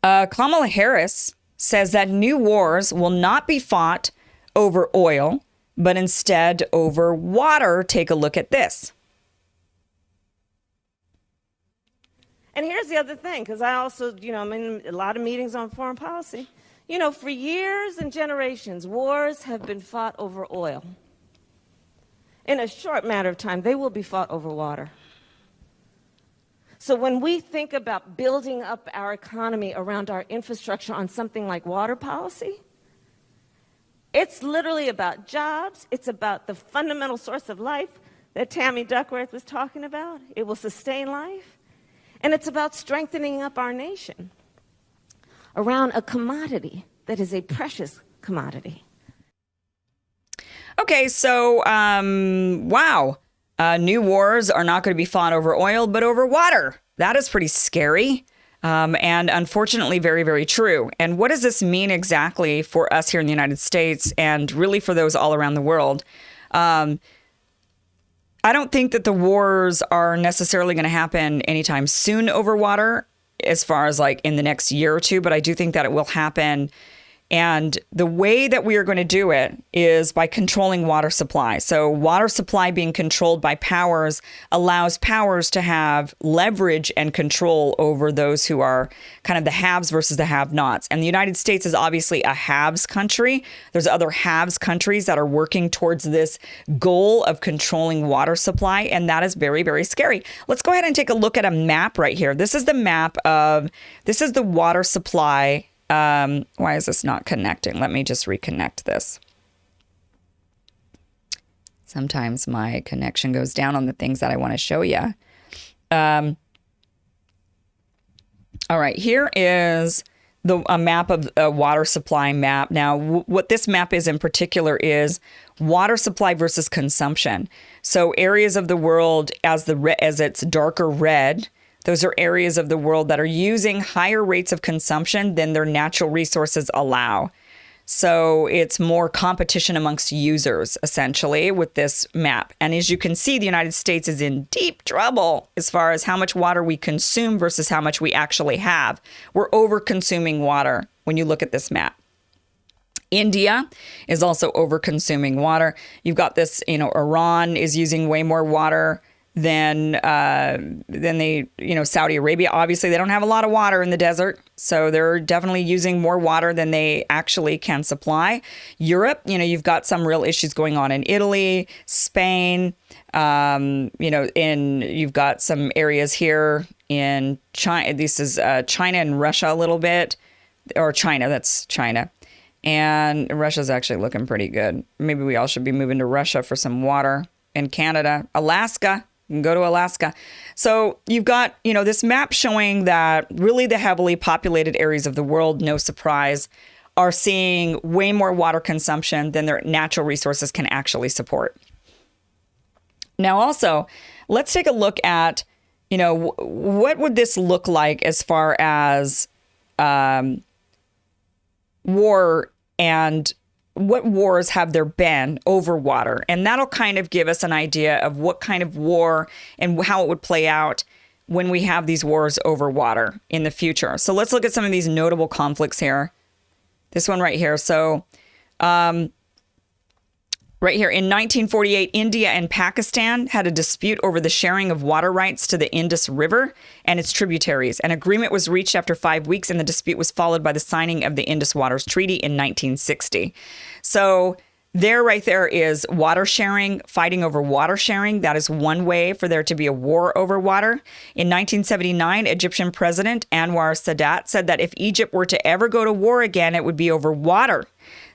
Kamala Harris says that new wars will not be fought over oil, but instead over water. Take a look at this. And here's the other thing, because I also, I'm in a lot of meetings on foreign policy. For years and generations, wars have been fought over oil. In a short matter of time, they will be fought over water. So when we think about building up our economy around our infrastructure on something like water policy, it's literally about jobs. It's about the fundamental source of life that Tammy Duckworth was talking about. It will sustain life. And it's about strengthening up our nation around a commodity that is a precious commodity. Okay, so, wow. New wars are not going to be fought over oil, but over water. That is pretty scary. And unfortunately, very, very true. And what does this mean exactly for us here in the United States and really for those all around the world? I don't think that the wars are necessarily going to happen anytime soon over water as far as like in the next year or two, but I do think that it will happen. And the way that we are going to do it is by controlling water supply. So water supply being controlled by powers allows powers to have leverage and control over those who are kind of the haves versus the have-nots. And the United States is obviously a haves country. There's other haves countries that are working towards this goal of controlling water supply. And that is very, very scary. Let's go ahead and take a look at a map right here. This is the map this is the water supply. Why is this not connecting? Let me just reconnect this. Sometimes my connection goes down on the things that I want to show you. All right, here is a map of a water supply map. Now, what this map is in particular is water supply versus consumption. So areas of the world as it's darker red, those are areas of the world that are using higher rates of consumption than their natural resources allow. So it's more competition amongst users, essentially, with this map. And as you can see, the United States is in deep trouble as far as how much water we consume versus how much we actually have. We're over-consuming water when you look at this map. India is also over-consuming water. You've got this, Iran is using way more water than Saudi Arabia. Obviously, they don't have a lot of water in the desert, so they're definitely using more water than they actually can supply. Europe, you've got some real issues going on in Italy, Spain, you've got some areas here in China. This is China and Russia a little bit, or China, that's China. And Russia's actually looking pretty good. Maybe we all should be moving to Russia for some water. And Canada, Alaska. You can go to Alaska. So you've got, this map showing that really the heavily populated areas of the world, no surprise, are seeing way more water consumption than their natural resources can actually support. Now, also, let's take a look at, what would this look like as far as war and what wars have there been over water? And that'll kind of give us an idea of what kind of war and how it would play out when we have these wars over water in the future. So let's look at some of these notable conflicts here. This one right here. So right here in 1948, India and Pakistan had a dispute over the sharing of water rights to the Indus River and its tributaries. An agreement was reached after 5 weeks, and the dispute was followed by the signing of the Indus Waters Treaty in 1960. So right there is water sharing, fighting over water sharing. That is one way for there to be a war over water. In 1979, Egyptian President Anwar Sadat said that if Egypt were to ever go to war again, it would be over water.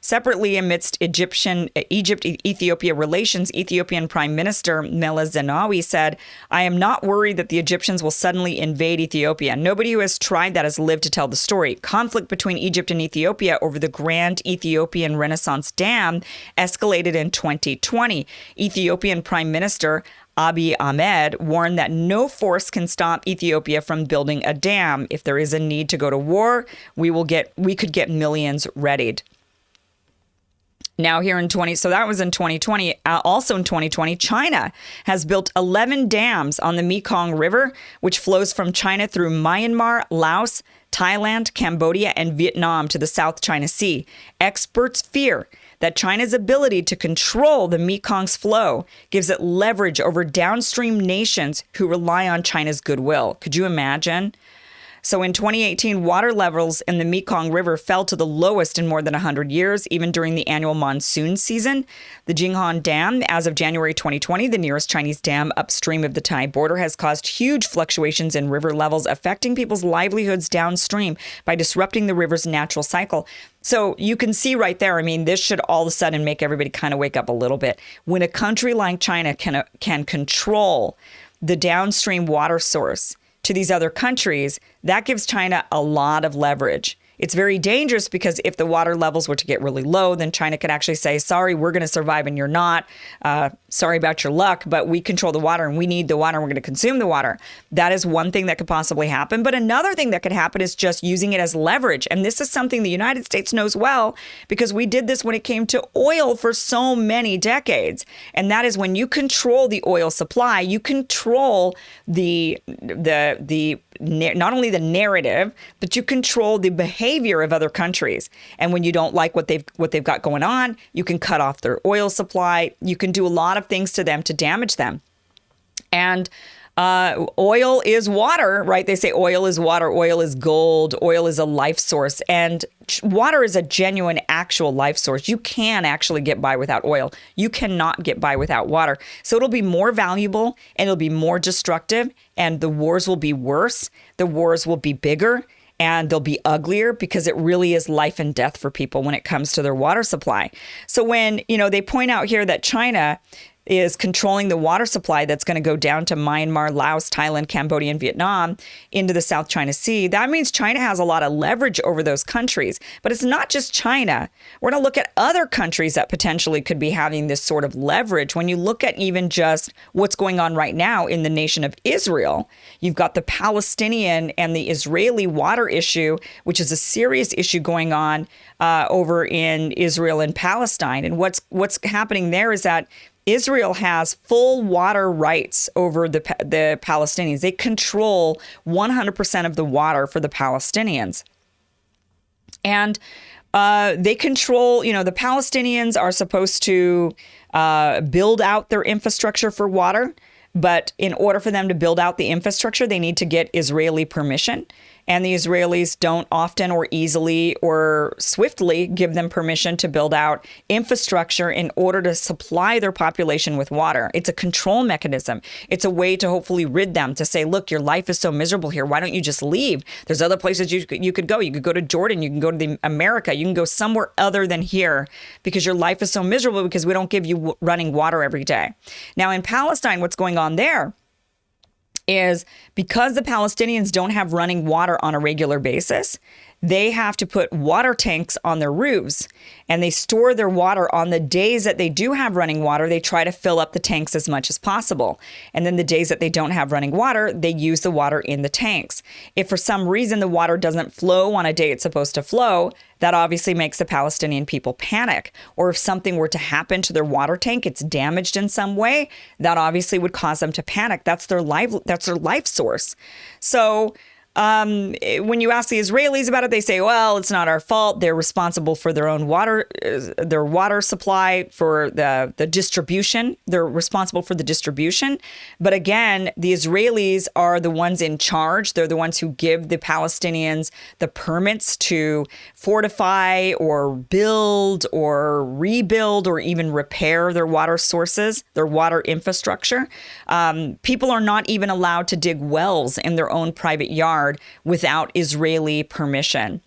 Separately, amidst Egypt-Ethiopia relations, Ethiopian Prime Minister Meles Zenawi said, "I am not worried that the Egyptians will suddenly invade Ethiopia. Nobody who has tried that has lived to tell the story." Conflict between Egypt and Ethiopia over the Grand Ethiopian Renaissance Dam escalated in 2020. Ethiopian Prime Minister Abiy Ahmed warned that no force can stop Ethiopia from building a dam. If there is a need to go to war, we could get millions readied. Now here so that was in 2020. Also in 2020, China has built 11 dams on the Mekong River, which flows from China through Myanmar, Laos, Thailand, Cambodia, and Vietnam to the South China Sea. Experts fear that China's ability to control the Mekong's flow gives it leverage over downstream nations who rely on China's goodwill. Could you imagine? So in 2018, water levels in the Mekong River fell to the lowest in more than 100 years, even during the annual monsoon season. The Jinghan Dam, as of January 2020, the nearest Chinese dam upstream of the Thai border, has caused huge fluctuations in river levels, affecting people's livelihoods downstream by disrupting the river's natural cycle. So you can see right there, I mean, this should all of a sudden make everybody kind of wake up a little bit. When a country like China can control the downstream water source to these other countries, that gives China a lot of leverage. It's very dangerous because if the water levels were to get really low, then China could actually say, sorry, we're going to survive and you're not. Sorry about your luck, but we control the water and we need the water and we're going to consume the water. That is one thing that could possibly happen. But another thing that could happen is just using it as leverage. And this is something the United States knows well because we did this when it came to oil for so many decades. And that is when you control the oil supply, you control the not only the narrative, but you control the behavior of other countries. And when you don't like what they've got going on, you can cut off their oil supply. You can do a lot of things to them to damage them. And oil is water, right? They say oil is water, oil is gold, oil is a life source. And water is a genuine, actual life source. You can actually get by without oil. You cannot get by without water. So it'll be more valuable and it'll be more destructive, and the wars will be worse. The wars will be bigger and they'll be uglier because it really is life and death for people when it comes to their water supply. So when, they point out here that China is controlling the water supply that's going to go down to Myanmar, Laos, Thailand, Cambodia, and Vietnam into the South China Sea. That means China has a lot of leverage over those countries. But it's not just China. We're going to look at other countries that potentially could be having this sort of leverage. When you look at even just what's going on right now in the nation of Israel, you've got the Palestinian and the Israeli water issue, which is a serious issue going on over in Israel and Palestine. And what's happening there is that Israel has full water rights over the Palestinians. They control 100% of the water for the Palestinians. And they control, the Palestinians are supposed to build out their infrastructure for water. But in order for them to build out the infrastructure, they need to get Israeli permission. And the Israelis don't often or easily or swiftly give them permission to build out infrastructure in order to supply their population with water. It's a control mechanism. It's a way to hopefully rid them, to say, look, your life is so miserable here. Why don't you just leave? There's other places you could go. You could go to Jordan. You can go to America. You can go somewhere other than here because your life is so miserable because we don't give you running water every day. Now, in Palestine, what's going on there is because the Palestinians don't have running water on a regular basis, they have to put water tanks on their roofs, and they store their water. On the days that they do have running water, they try to fill up the tanks as much as possible. And then the days that they don't have running water, they use the water in the tanks. If for some reason the water doesn't flow on a day it's supposed to flow, that obviously makes the Palestinian people panic. Or if something were to happen to their water tank, it's damaged in some way, that obviously would cause them to panic. That's their life source. So when you ask the Israelis about it, they say, well, it's not our fault. They're responsible for their own water, their water supply, for the distribution. They're responsible for the distribution. But again, the Israelis are the ones in charge. They're the ones who give the Palestinians the permits to fortify or build or rebuild or even repair their water sources, their water infrastructure. People are not even allowed to dig wells in their own private yard without Israeli permission.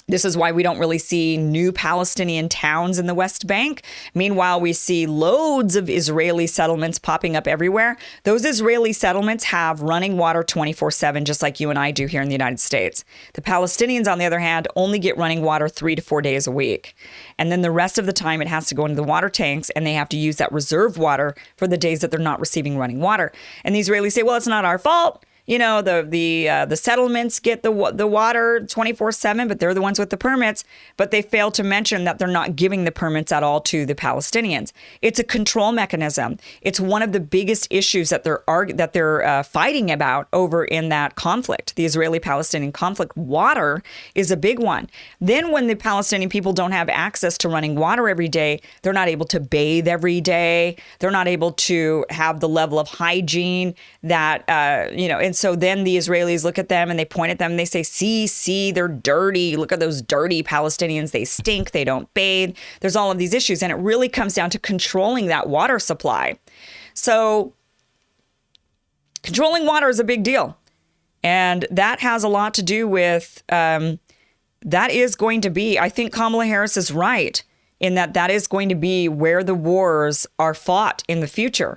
This is why we don't really see new Palestinian towns in the West Bank. Meanwhile, we see loads of Israeli settlements popping up everywhere. Those Israeli settlements have running water 24/7, just like you and I do here in the United States. The Palestinians, on the other hand, only get running water 3 to 4 days a week. And then the rest of the time, it has to go into the water tanks, and they have to use that reserve water for the days that they're not receiving running water. And the Israelis say, well, it's not our fault. the settlements get the water 24/7, but they're the ones with the permits. But they fail to mention that they're not giving the permits at all to the Palestinians. It's a control mechanism. It's one of the biggest issues that they're fighting about over in that conflict, the Israeli-Palestinian conflict. Water is a big one. Then when the Palestinian people don't have access to running water every day, they're not able to bathe every day. They're not able to have the level of hygiene that, and so then the Israelis look at them and they point at them and they say, see, they're dirty. Look at those dirty Palestinians. They stink. They don't bathe. There's all of these issues. And it really comes down to controlling that water supply. So controlling water is a big deal. And that has a lot to do with, that is going to be, I think Kamala Harris is right in that is going to be where the wars are fought in the future.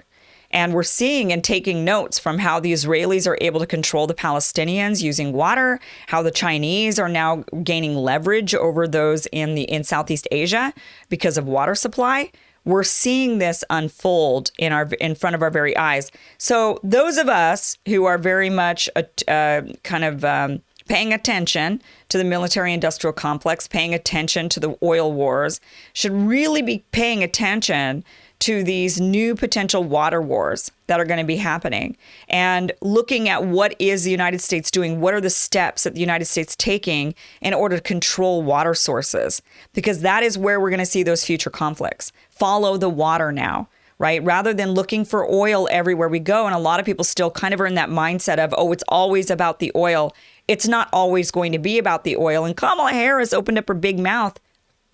And we're seeing and taking notes from how the Israelis are able to control the Palestinians using water, how the Chinese are now gaining leverage over those in Southeast Asia because of water supply. We're seeing this unfold in front of our very eyes. So those of us who are very much paying attention to the military-industrial complex, paying attention to the oil wars, should really be paying attention to these new potential water wars that are going to be happening and looking at what is the United States doing? What are the steps that the United States taking in order to control water sources? Because that is where we're going to see those future conflicts. Follow the water now, right? Rather than looking for oil everywhere we go. And a lot of people still kind of are in that mindset of, oh, it's always about the oil. It's not always going to be about the oil. And Kamala Harris opened up her big mouth,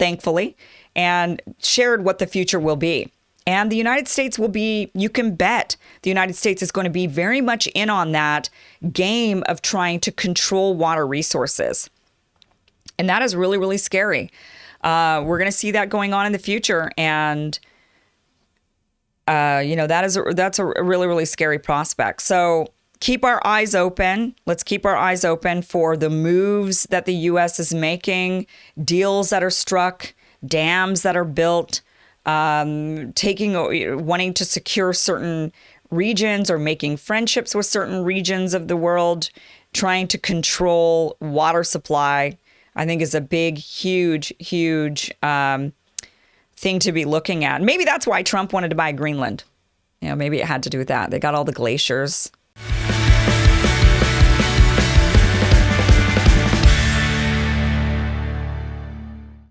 thankfully, and shared what the future will be. And the United States will be, you can bet the United States is going to be very much in on that game of trying to control water resources. And that is really, really scary. We're going to see that going on in the future. And, that's a really, really scary prospect. So keep our eyes open. Let's keep our eyes open for the moves that the U.S. is making, deals that are struck, dams that are built, wanting to secure certain regions or making friendships with certain regions of the world, trying to control water supply, I think is a big, huge thing to be looking at. Maybe that's why Trump wanted to buy Greenland. Maybe it had to do with that. They got all the glaciers.